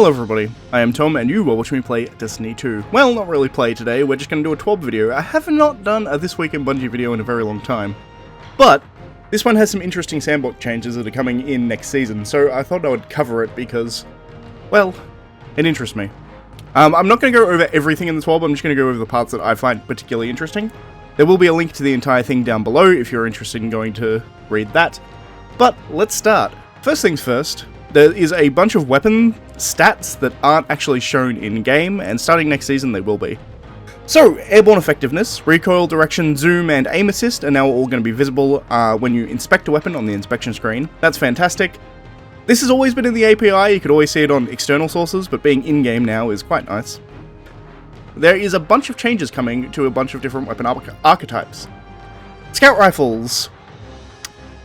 Hello everybody, I am Tom and you are watching me play Destiny 2. Well, not really play today, we're just going to do a TWAB video. I have not done a This Week in Bungie video in a very long time. But, this one has some interesting Sandbox changes that are coming in next season, so I thought I would cover it because, well, it interests me. I'm not going to go over everything in the TWAB, I'm just going to go over the parts that I find particularly interesting. There will be a link to the entire thing down below if you're interested in going to read that. But, let's start. First things first. There is a bunch of weapon stats that aren't actually shown in-game, and starting next season they will be. So, airborne effectiveness, recoil, direction, zoom, and aim assist are now all going to be visible when you inspect a weapon on the inspection screen. That's fantastic. This has always been in the API, you could always see it on external sources, but being in-game now is quite nice. There is a bunch of changes coming to a bunch of different weapon archetypes. Scout rifles.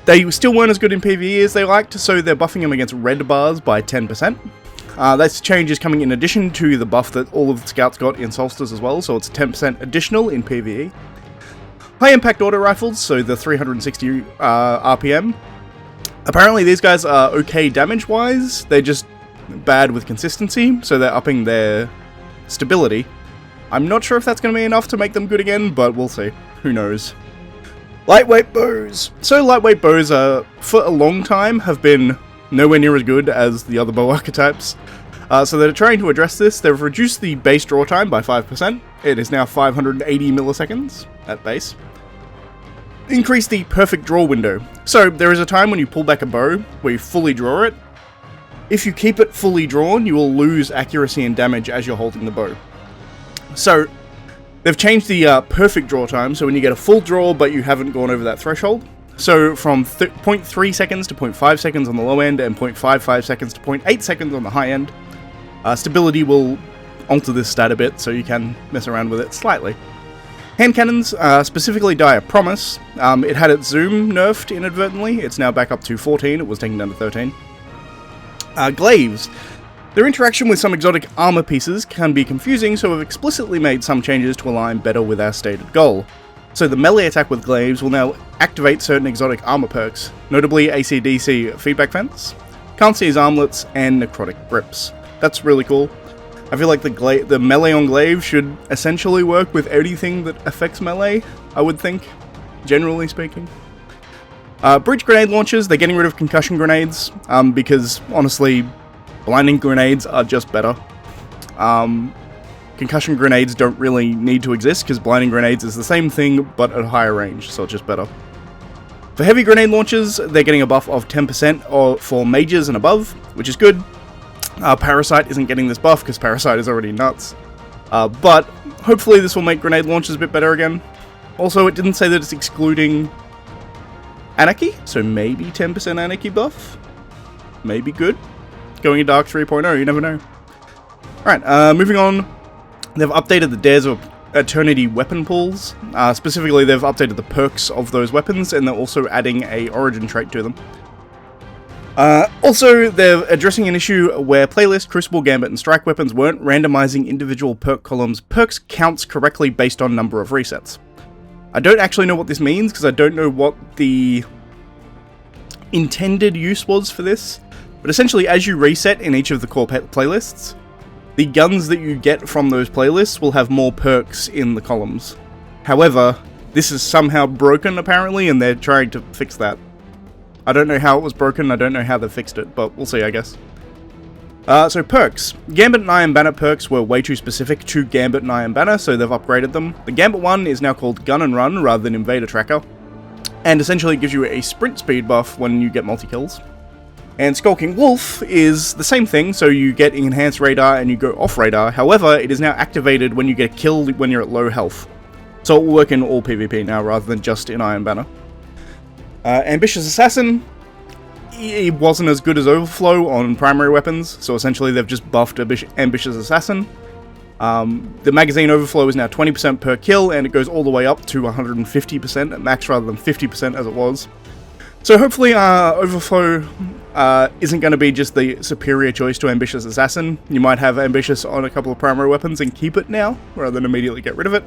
They still weren't as good in PvE as they liked, so they're buffing them against red bars by 10%. This change is coming in addition to the buff that all of the scouts got in Solstice as well, so it's 10% additional in PvE. High impact auto rifles, so the 360 RPM. Apparently these guys are okay damage-wise, they're just bad with consistency, so they're upping their stability. I'm not sure if that's going to be enough to make them good again, but we'll see. Who knows. Lightweight bows. So lightweight bows for a long time have been nowhere near as good as the other bow archetypes. So they're trying to address this. They've reduced the base draw time by 5%. It is now 580 milliseconds at base. Increase the perfect draw window. So there is a time when you pull back a bow where you fully draw it. If you keep it fully drawn, you will lose accuracy and damage as you're holding the bow. So they've changed the perfect draw time, so when you get a full draw but you haven't gone over that threshold. So from 0.3 seconds to 0.5 seconds on the low end and 0.55 seconds to 0.8 seconds on the high end. Stability will alter this stat a bit, so you can mess around with it slightly. Hand cannons, specifically Dire Promise. It had its zoom nerfed inadvertently, it's now back up to 14, it was taken down to 13. Glaives. Their interaction with some exotic armor pieces can be confusing, so we've explicitly made some changes to align better with our stated goal. So the melee attack with glaives will now activate certain exotic armor perks, notably AC/DC feedback fence, can't seize armlets, and necrotic grips. That's really cool. I feel like the melee on glaive should essentially work with anything that affects melee, I would think, generally speaking. Breach grenade launchers, they're getting rid of concussion grenades, because honestly, blinding grenades are just better. Concussion grenades don't really need to exist because blinding grenades is the same thing but at a higher range, so it's just better. For heavy grenade launchers, they're getting a buff of 10% for mages and above, which is good. Parasite isn't getting this buff because Parasite is already nuts. But hopefully this will make grenade launchers a bit better again. Also, it didn't say that it's excluding Anarchy, so maybe 10% Anarchy buff. Maybe good. Going into Arc 3.0, you never know. Alright, moving on. They've updated the Dares of Eternity weapon pools. Specifically, they've updated the perks of those weapons, and they're also adding a origin trait to them. Also, they're addressing an issue where Playlist, Crucible, Gambit, and Strike weapons weren't randomizing individual perk columns' perks counts correctly based on number of resets. I don't actually know what this means, because I don't know what the intended use was for this. But essentially, as you reset in each of the core playlists, the guns that you get from those playlists will have more perks in the columns. However, this is somehow broken apparently, and they're trying to fix that. I don't know how it was broken, I don't know how they fixed it, but we'll see, I guess. So perks. Gambit and Iron Banner perks were way too specific to Gambit and Iron Banner, so they've upgraded them. The Gambit one is now called Gun and Run rather than Invader Tracker, and essentially gives you a sprint speed buff when you get multi-kills. And Skulking Wolf is the same thing, so you get enhanced radar and you go off radar, however, it is now activated when you get killed when you're at low health. So it will work in all PvP now, rather than just in Iron Banner. Ambitious Assassin, it wasn't as good as Overflow on primary weapons, so essentially they've just buffed Ambitious Assassin. The magazine overflow is now 20% per kill, and it goes all the way up to 150% at max rather than 50% as it was. So hopefully Overflow isn't going to be just the superior choice to Ambitious Assassin. You might have Ambitious on a couple of primary weapons and keep it now, rather than immediately get rid of it.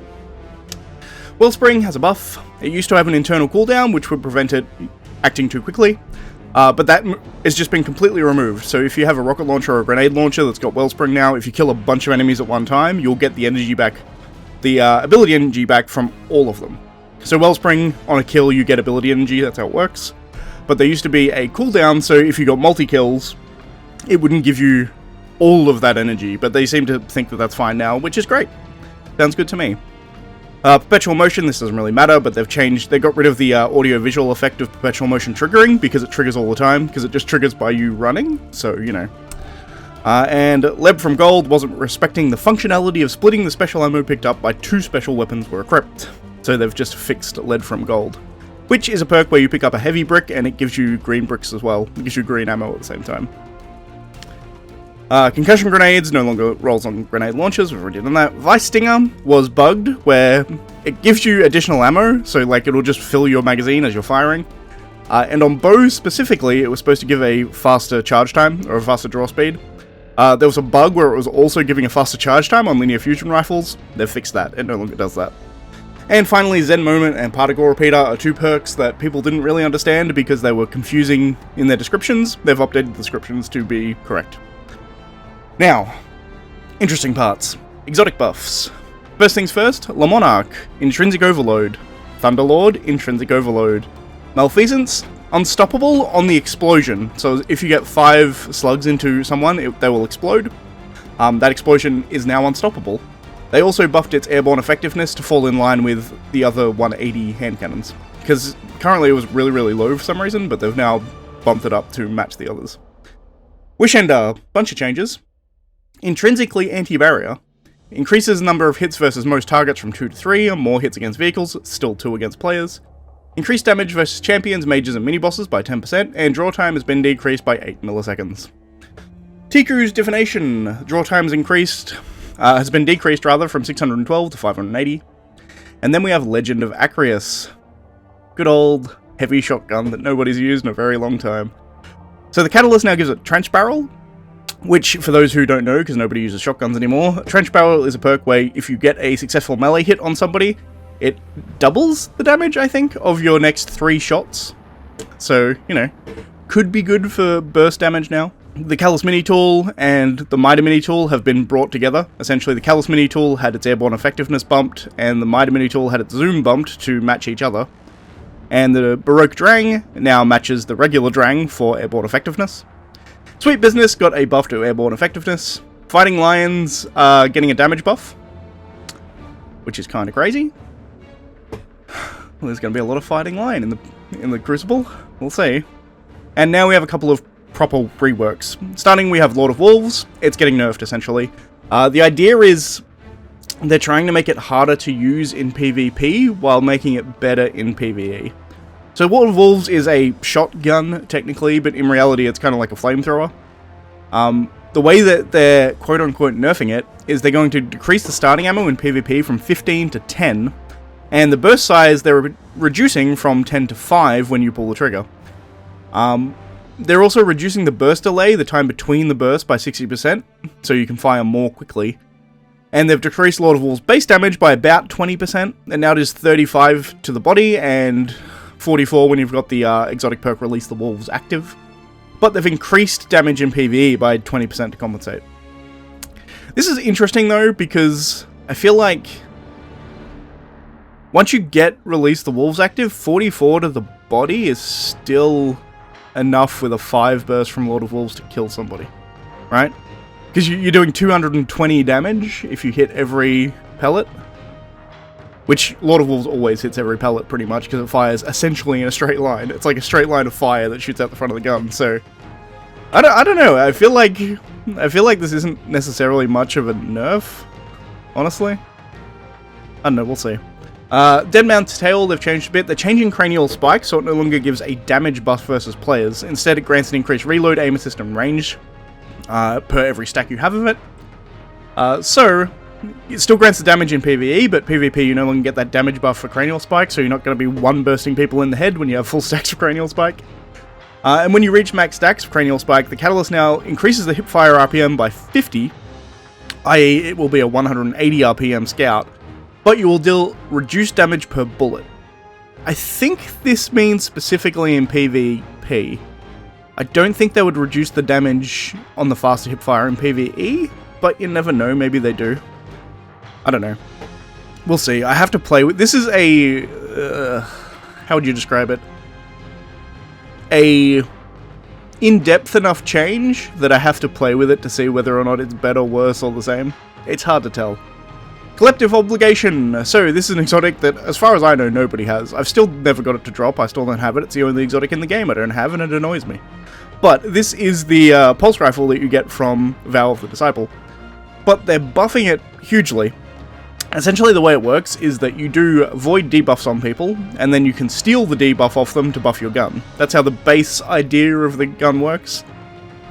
Wellspring has a buff. It used to have an internal cooldown, which would prevent it acting too quickly. But that has just been completely removed. So if you have a rocket launcher or a grenade launcher that's got Wellspring now, if you kill a bunch of enemies at one time, you'll get the energy back, the ability energy back from all of them. So Wellspring, on a kill, you get ability energy, that's how it works. But there used to be a cooldown, so if you got multi-kills, it wouldn't give you all of that energy, but they seem to think that that's fine now, which is great. Sounds good to me. Perpetual motion, this doesn't really matter, but they got rid of the audio-visual effect of perpetual motion triggering, because it triggers all the time, because it just triggers by you running, so, you know. And Leb from Gold wasn't respecting the functionality of splitting the special ammo picked up by 2 special weapons were equipped. So they've just fixed Lead from Gold, which is a perk where you pick up a heavy brick, and it gives you green bricks as well. It gives you green ammo at the same time. Concussion grenades no longer rolls on grenade launchers, we've already done that. Vice Stinger was bugged, where it gives you additional ammo, so like it'll just fill your magazine as you're firing. And on bows specifically, it was supposed to give a faster charge time, or a faster draw speed. There was a bug where it was also giving a faster charge time on linear fusion rifles. They've fixed that, it no longer does that. And finally, Zen Moment and Particle Repeater are 2 perks that people didn't really understand because they were confusing in their descriptions. They've updated the descriptions to be correct. Now, interesting parts. Exotic buffs. First things first, Le Monarch, Intrinsic Overload. Thunderlord, Intrinsic Overload. Malfeasance, Unstoppable on the explosion. So if you get 5 slugs into someone, they will explode. That explosion is now unstoppable. They also buffed its airborne effectiveness to fall in line with the other 180 hand cannons. Because currently it was really, really low for some reason, but they've now bumped it up to match the others. Wishender, bunch of changes. Intrinsically anti-barrier. Increases the number of hits versus most targets from 2 to 3, more hits against vehicles, still 2 against players. Increased damage versus champions, mages and mini-bosses by 10%, and draw time has been decreased by 8 milliseconds. Tiku's Divination, draw time has been decreased rather from 612 to 580. And then we have Legend of Acreus. Good old heavy shotgun that nobody's used in a very long time. So the catalyst now gives it Trench Barrel, which, for those who don't know, because nobody uses shotguns anymore, Trench Barrel is a perk where if you get a successful melee hit on somebody, it doubles the damage, I think, of your next 3 shots. So, you know, could be good for burst damage now. The Callus Mini Tool and the Mitre Mini Tool have been brought together. Essentially, the Callus Mini Tool had its airborne effectiveness bumped, and the Mitre Mini Tool had its zoom bumped to match each other. And the Baroque Drang now matches the regular Drang for airborne effectiveness. Sweet Business got a buff to airborne effectiveness. Fighting Lions are getting a damage buff, which is kind of crazy. Well, there's going to be a lot of Fighting Lion in the Crucible. We'll see. And now we have a couple of proper reworks. Starting, we have Lord of Wolves. It's getting nerfed, essentially. The idea is they're trying to make it harder to use in PvP while making it better in PvE. So Lord of Wolves is a shotgun, technically, but in reality it's kind of like a flamethrower. The way that they're quote-unquote nerfing it is they're going to decrease the starting ammo in PvP from 15 to 10, and the burst size they're reducing from 10 to 5 when you pull the trigger. They're also reducing the burst delay, the time between the bursts, by 60%, so you can fire more quickly. And they've decreased Lord of Wolves' base damage by about 20%, and now it is 35 to the body, and 44 when you've got the exotic perk Release the Wolves active. But they've increased damage in PvE by 20% to compensate. This is interesting though, because I feel like once you get Release the Wolves active, 44 to the body is still enough with a 5 burst from Lord of Wolves to kill somebody, right? Because you're doing 220 damage if you hit every pellet, which Lord of Wolves always hits every pellet pretty much because it fires essentially in a straight line. It's like a straight line of fire that shoots out the front of the gun. So I don't know. I feel like this isn't necessarily much of a nerf, honestly. I don't know. We'll see. Dead Man's Tail, they've changed a bit. They're changing Cranial Spike, so it no longer gives a damage buff versus players. Instead, it grants an increased reload, aim assist, and range per every stack you have of it. So, it still grants the damage in PvE, but PvP you no longer get that damage buff for Cranial Spike, so you're not going to be one-bursting people in the head when you have full stacks of Cranial Spike. And when you reach max stacks of Cranial Spike, the Catalyst now increases the hipfire RPM by 50, i.e. it will be a 180 RPM scout, but you will deal reduced damage per bullet. I think this means specifically in PvP, I don't think they would reduce the damage on the faster hipfire in PvE, but you never know, maybe they do. I don't know. We'll see. I have to play with... This is a... how would you describe it? A in-depth enough change that I have to play with it to see whether or not it's better, worse, or the same. It's hard to tell. Collective Obligation. So this is an exotic that, as far as I know, nobody has. I've still never got it to drop. I still don't have it. It's the only exotic in the game I don't have, and it annoys me. But this is the pulse rifle that you get from Vow of the Disciple. But they're buffing it hugely. Essentially the way it works is that you do void debuffs on people, and then you can steal the debuff off them to buff your gun. That's how the base idea of the gun works.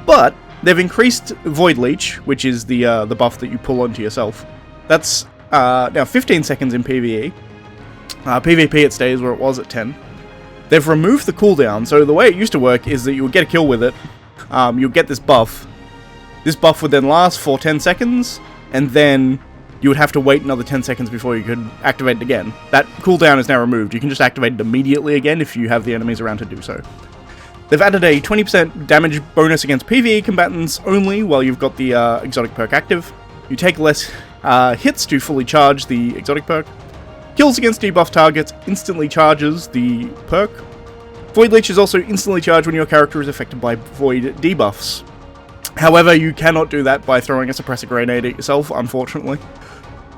But they've increased Void Leech, which is the buff that you pull onto yourself. That's now 15 seconds in PvE. PvP it stays where it was at 10. They've removed the cooldown, so the way it used to work is that you would get a kill with it, you'll get this buff. This buff would then last for 10 seconds, and then you would have to wait another 10 seconds before you could activate it again. That cooldown is now removed. You can just activate it immediately again if you have the enemies around to do so. They've added a 20% damage bonus against PvE combatants only while you've got the exotic perk active. You take less hits to fully charge the exotic perk. Kills against debuff targets instantly charges the perk. Void Leech is also instantly charged when your character is affected by void debuffs. However, you cannot do that by throwing a suppressor grenade at yourself, unfortunately.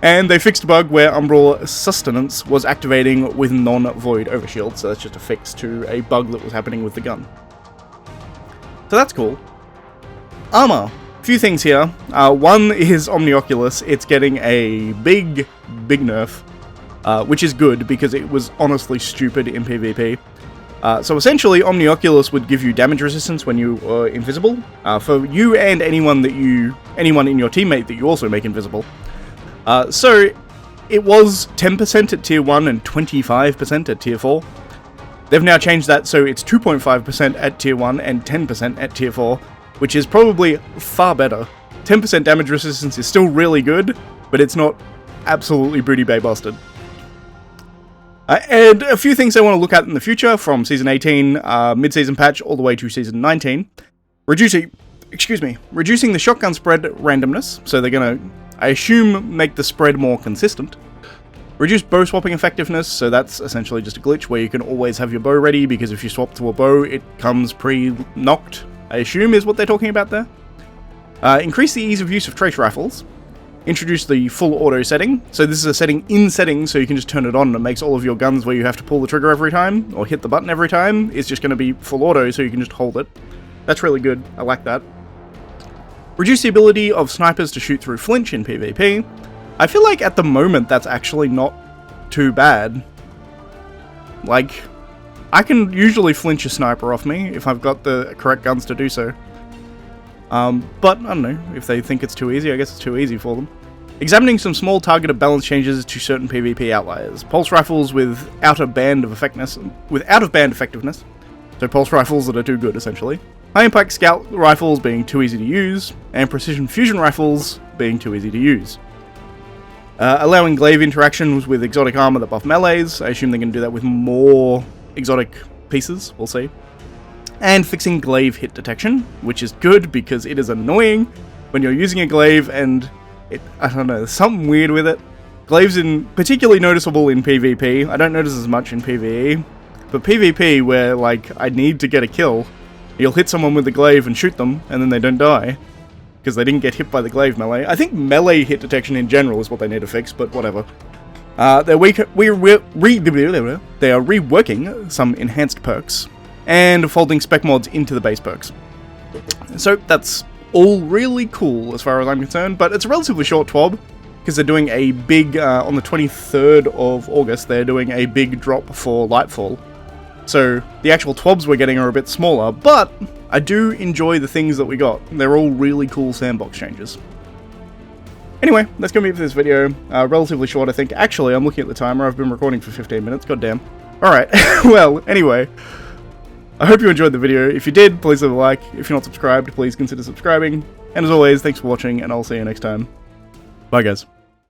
And they fixed a bug where Umbral Sustenance was activating with non-void overshield, so that's just a fix to a bug that was happening with the gun. So that's cool. Armor. Few things here. One is Omnioculus. It's getting a big nerf, which is good because it was honestly stupid in PvP. So essentially, Omnioculus would give you damage resistance when you were invisible, for you and anyone in your teammate that you also make invisible. So it was 10% at tier 1 and 25% at tier 4. They've now changed that so it's 2.5% at tier 1 and 10% at tier 4, which is probably far better. 10% damage resistance is still really good, but it's not absolutely booty bay busted. And a few things I want to look at in the future from Season 18, mid-season patch, all the way to Season 19. Reducing the shotgun spread randomness, so they're going to, I assume, make the spread more consistent. Reduce bow swapping effectiveness, so that's essentially just a glitch where you can always have your bow ready, because if you swap to a bow, it comes pre-knocked, I assume is what they're talking about there. Increase the ease of use of trace rifles. Introduce the full auto setting. So this is a setting in settings, so you can just turn it on and it makes all of your guns where you have to pull the trigger every time, or hit the button every time, is just going to be full auto, so you can just hold it. That's really good. I like that. Reduce the ability of snipers to shoot through flinch in PvP. I feel like at the moment that's actually not too bad. Like, I can usually flinch a sniper off me if I've got the correct guns to do so. But, I don't know, if they think it's too easy, I guess it's too easy for them. Examining some small targeted balance changes to certain PvP outliers. Pulse rifles with out-of-band effectiveness, so pulse rifles that are too good, essentially. High-impact scout rifles being too easy to use, and precision fusion rifles being too easy to use. Allowing glaive interactions with exotic armor that buff melees. I assume they're going to do that with more exotic pieces, we'll see. And fixing glaive hit detection, which is good because it is annoying when you're using a glaive and I don't know, there's something weird with it. Glaive's particularly noticeable in PvP. I don't notice as much in PvE, but PvP where like I need to get a kill, you'll hit someone with the glaive and shoot them and then they don't die because they didn't get hit by the glaive melee. I think melee hit detection in general is what they need to fix, but whatever. They are reworking some enhanced perks and folding spec mods into the base perks. So that's all really cool as far as I'm concerned, but it's a relatively short TWAB, because they're doing a big, on the 23rd of August, they're doing a big drop for Lightfall. So the actual TWABs we're getting are a bit smaller, but I do enjoy the things that we got. They're all really cool Sandbox changes. Anyway, that's going to be it for this video. Relatively short, I think. Actually, I'm looking at the timer. I've been recording for 15 minutes. Goddamn. Alright, well, anyway. I hope you enjoyed the video. If you did, please leave a like. If you're not subscribed, please consider subscribing. And as always, thanks for watching, and I'll see you next time. Bye, guys.